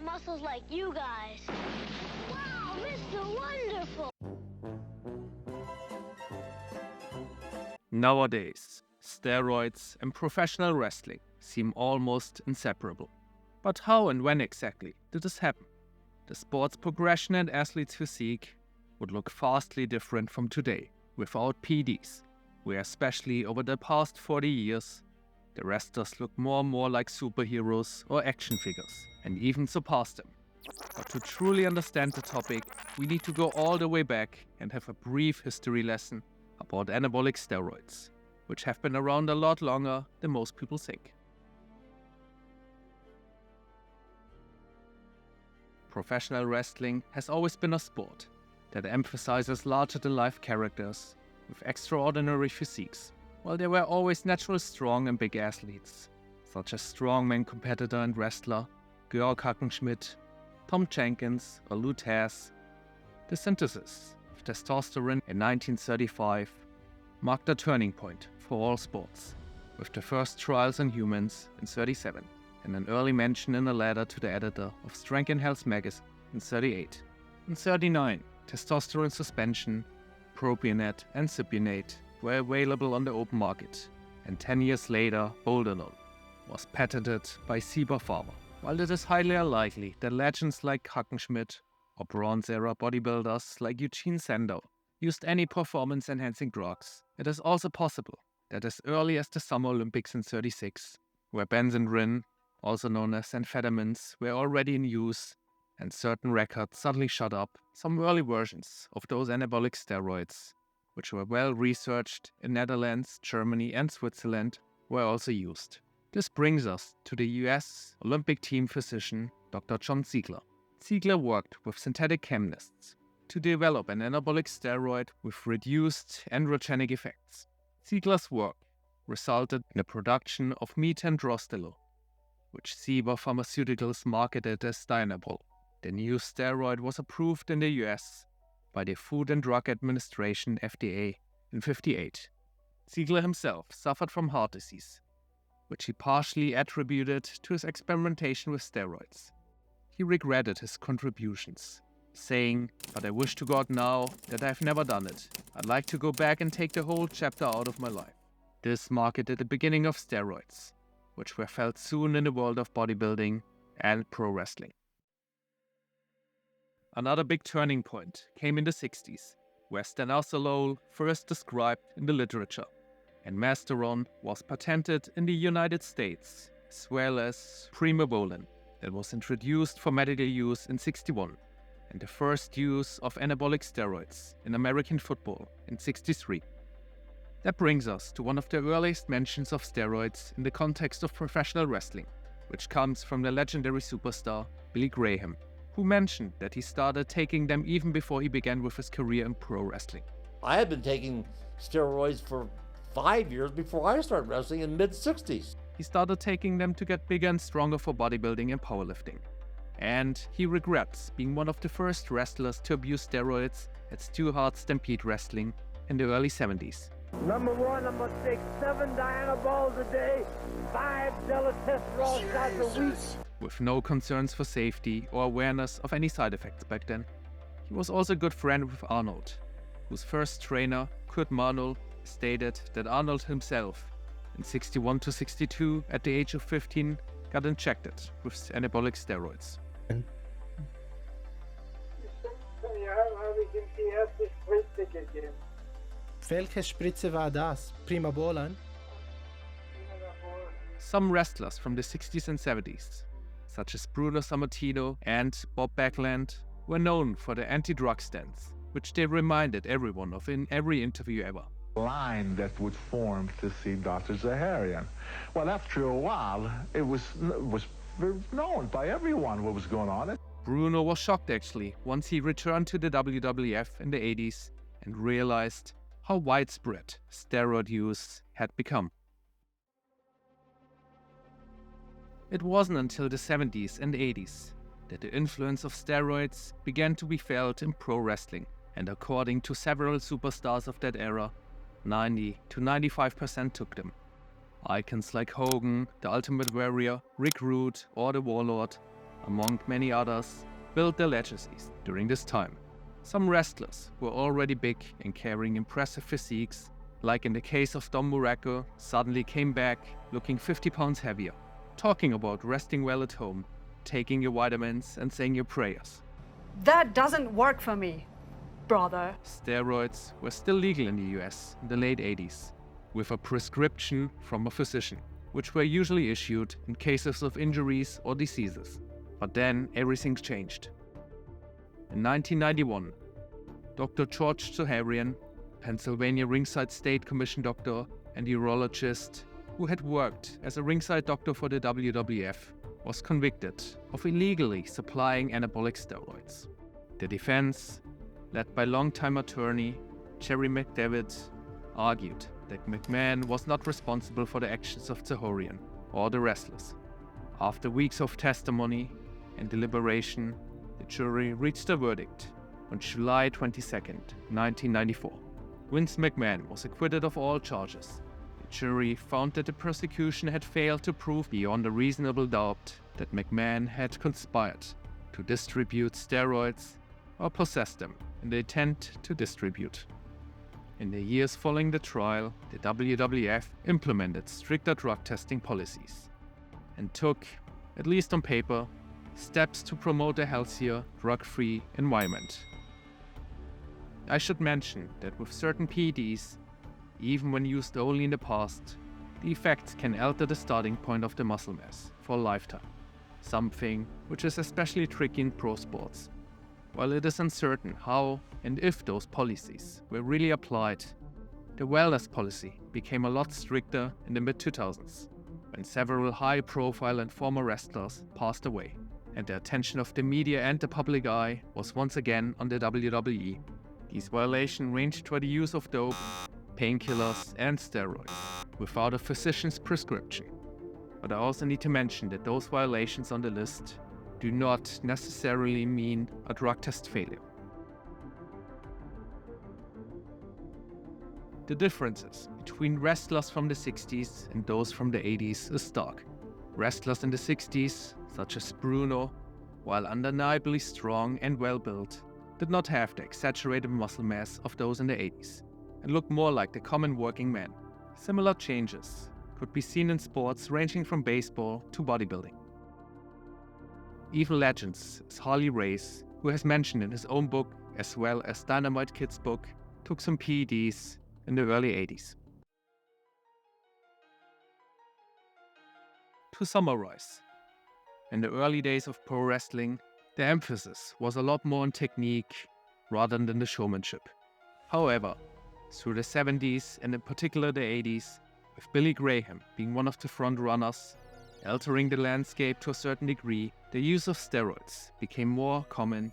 muscles like you guys. Wow, Mr. Wonderful! Nowadays, steroids and professional wrestling seem almost inseparable. But how and when exactly did this happen? The sport's progression and athletes' physique would look vastly different from today without PEDs, where especially over the past 40 years, the wrestlers look more and more like superheroes or action figures, and even surpass them. But to truly understand the topic, we need to go all the way back and have a brief history lesson about anabolic steroids, which have been around a lot longer than most people think. Professional wrestling has always been a sport that emphasizes larger-than-life characters with extraordinary physiques, while there were always natural strong and big athletes, such as strongman competitor and wrestler Georg Hackenschmidt, Tom Jenkins or Lou Thesz. The synthesis of testosterone in 1935 marked a turning point for all sports, with the first trials on humans in 1937, and an early mention in a letter to the editor of Strength and Health magazine in 1938. In 1939, testosterone suspension, propionate and cypionate were available on the open market, and 10 years later, boldenol was patented by Sieber Pharma. While it is highly unlikely that legends like Hackenschmidt or Bronze-era bodybuilders like Eugene Sandow used any performance-enhancing drugs, it is also possible that as early as the Summer Olympics in 1936, where benzendrin, also known as amphetamines, were already in use, and certain records suddenly shot up, some early versions of those anabolic steroids, which were well researched in Netherlands, Germany and Switzerland, were also used. This brings us to the US Olympic team physician Dr. John Ziegler. Ziegler worked with synthetic chemists to develop an anabolic steroid with reduced androgenic effects. Ziegler's work resulted in the production of metandrostellol, which Sieber Pharmaceuticals marketed as Dianabol. The new steroid was approved in the US by the Food and Drug Administration (FDA) in 1958. Ziegler himself suffered from heart disease, which he partially attributed to his experimentation with steroids. He regretted his contributions, saying, "But I wish to God now that I've never done it. I'd like to go back and take the whole chapter out of my life." This marked the beginning of steroids, which were felt soon in the world of bodybuilding and pro wrestling. Another big turning point came in the 60s, where stanozolol first described in the literature, and masteron was patented in the United States, as well as primobolan, that was introduced for medical use in 1961, and the first use of anabolic steroids in American football in 1963. That brings us to one of the earliest mentions of steroids in the context of professional wrestling, which comes from the legendary superstar Billy Graham, who mentioned that he started taking them even before he began with his career in pro wrestling. I had been taking steroids for 5 years before I started wrestling in mid-60s. He started taking them to get bigger and stronger for bodybuilding and powerlifting. And he regrets being one of the first wrestlers to abuse steroids at Stu Hart's Stampede Wrestling in the early 70s. Number one, I'm gonna take 7 Dianabols a day, 5 deletesterol shots a week. With no concerns for safety or awareness of any side effects back then. He was also a good friend with Arnold, whose first trainer, Kurt Marnold, stated that Arnold himself, in 61 to 62, at the age of 15, got injected with anabolic steroids. Welche Spritze war das? Primobolan? Some wrestlers from the 60s and 70s, such as Bruno Sammartino and Bob Backlund, were known for their anti-drug stance, which they reminded everyone of in every interview ever. Line that would form to see Dr. Zaharian. Well, after a while, it was known by everyone what was going on. Bruno was shocked actually once he returned to the WWF in the 80s and realized how widespread steroid use had become. It wasn't until the 70s and 80s that the influence of steroids began to be felt in pro wrestling, and according to several superstars of that era, 90 to 95% took them. Icons like Hogan, the Ultimate Warrior, Rick Rude or the Warlord among many others, built their legacies during this time. Some wrestlers were already big and carrying impressive physiques, like in the case of Don Muraco, suddenly came back looking 50 pounds heavier, talking about resting well at home, taking your vitamins and saying your prayers. That doesn't work for me, brother. Steroids were still legal in the US in the late 80s, with a prescription from a physician, which were usually issued in cases of injuries or diseases. But then everything changed. In 1991, Dr. George Zoharian, Pennsylvania Ringside State Commission doctor and urologist who had worked as a ringside doctor for the WWF, was convicted of illegally supplying anabolic steroids. The defense, led by longtime attorney Jerry McDevitt, argued that McMahon was not responsible for the actions of Zoharian or the wrestlers. After weeks of testimony and deliberation, the jury reached a verdict on July 22, 1994. Vince McMahon was acquitted of all charges. The jury found that the prosecution had failed to prove beyond a reasonable doubt that McMahon had conspired to distribute steroids or possess them in the intent to distribute. In the years following the trial, the WWF implemented stricter drug testing policies and took, at least on paper, steps to promote a healthier, drug-free environment. I should mention that with certain PEDs, even when used only in the past, the effects can alter the starting point of the muscle mass for a lifetime, something which is especially tricky in pro sports. While it is uncertain how and if those policies were really applied, the wellness policy became a lot stricter in the mid-2000s, when several high-profile and former wrestlers passed away, and the attention of the media and the public eye was once again on the WWE. These violations ranged for the use of dope, painkillers and steroids, without a physician's prescription. But I also need to mention that those violations on the list do not necessarily mean a drug test failure. The differences between wrestlers from the 60s and those from the 80s is stark. Wrestlers in the 60s, such as Bruno, while undeniably strong and well-built, did not have the exaggerated muscle mass of those in the 80s, and looked more like the common working man. Similar changes could be seen in sports ranging from baseball to bodybuilding. Even legends as Harley Race, who has mentioned in his own book as well as Dynamite Kid's book, took some PEDs in the early 80s. To summarize, in the early days of pro wrestling, the emphasis was a lot more on technique rather than the showmanship. However, through the 70s and in particular the 80s, with Billy Graham being one of the front runners, altering the landscape to a certain degree, the use of steroids became more common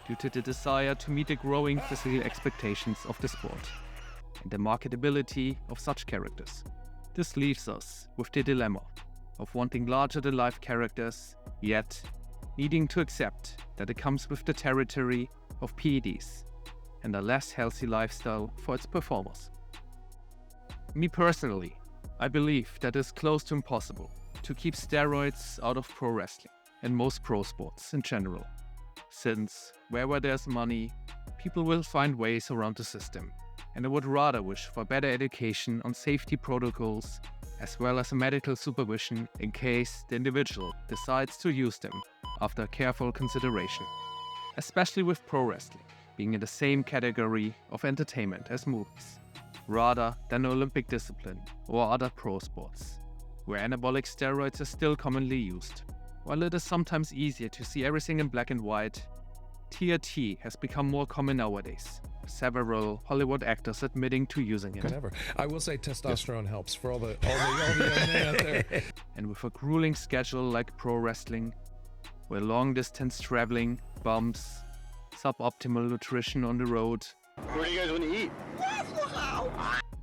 due to the desire to meet the growing physical expectations of the sport and the marketability of such characters. This leaves us with the dilemma of wanting larger-than-life characters, yet needing to accept that it comes with the territory of PEDs and a less healthy lifestyle for its performers. Me personally, I believe that it's close to impossible to keep steroids out of pro wrestling and most pro sports in general, since wherever there's money, people will find ways around the system, and I would rather wish for better education on safety protocols as well as medical supervision in case the individual decides to use them after careful consideration, especially with pro wrestling being in the same category of entertainment as movies, rather than Olympic discipline or other pro sports, where anabolic steroids are still commonly used. While it is sometimes easier to see everything in black and white, TRT has become more common nowadays, with several Hollywood actors admitting to using it. Whatever. I will say testosterone helps for all the young men out there. And with a grueling schedule like pro wrestling, where long-distance traveling, bumps, suboptimal nutrition on the road, Where do you guys want to eat?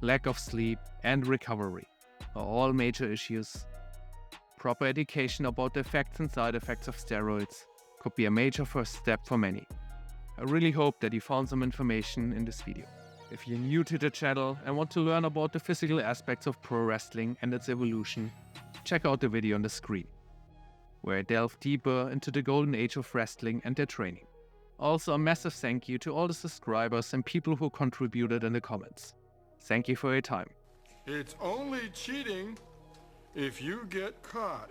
lack of sleep and recovery are all major issues. Proper education about the effects and side effects of steroids could be a major first step for many. I really hope that you found some information in this video. If you're new to the channel and want to learn about the physical aspects of pro wrestling and its evolution, check out the video on the screen. where I delve deeper into the golden age of wrestling and their training. Also, a massive thank you to all the subscribers and people who contributed in the comments. Thank you for your time. It's only cheating if you get caught.